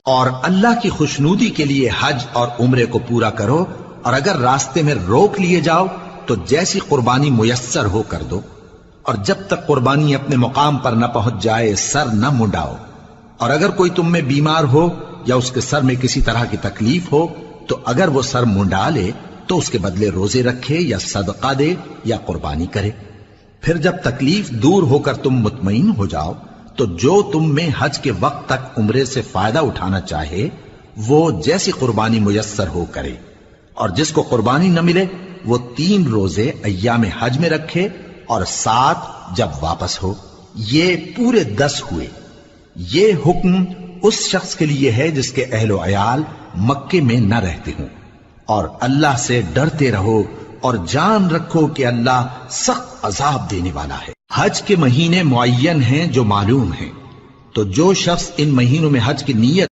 اور اللہ کی خوشنودی کے لیے حج اور عمرے کو پورا کرو، اور اگر راستے میں روک لیے جاؤ تو جیسی قربانی میسر ہو کر دو، اور جب تک قربانی اپنے مقام پر نہ پہنچ جائے سر نہ منڈاؤ۔ اور اگر کوئی تم میں بیمار ہو یا اس کے سر میں کسی طرح کی تکلیف ہو تو اگر وہ سر منڈا لے تو اس کے بدلے روزے رکھے یا صدقہ دے یا قربانی کرے۔ پھر جب تکلیف دور ہو کر تم مطمئن ہو جاؤ تو جو تم میں حج کے وقت تک عمرے سے فائدہ اٹھانا چاہے وہ جیسی قربانی میسر ہو کرے، اور جس کو قربانی نہ ملے وہ 3 روزے ایام حج میں رکھے اور 7 جب واپس ہو، یہ پورے 10 ہوئے۔ یہ حکم اس شخص کے لیے ہے جس کے اہل و عیال مکے میں نہ رہتے ہوں۔ اور اللہ سے ڈرتے رہو اور جان رکھو کہ اللہ سخت عذاب دینے والا ہے۔ حج کے مہینے معین ہیں جو معلوم ہیں، تو جو شخص ان مہینوں میں حج کی نیت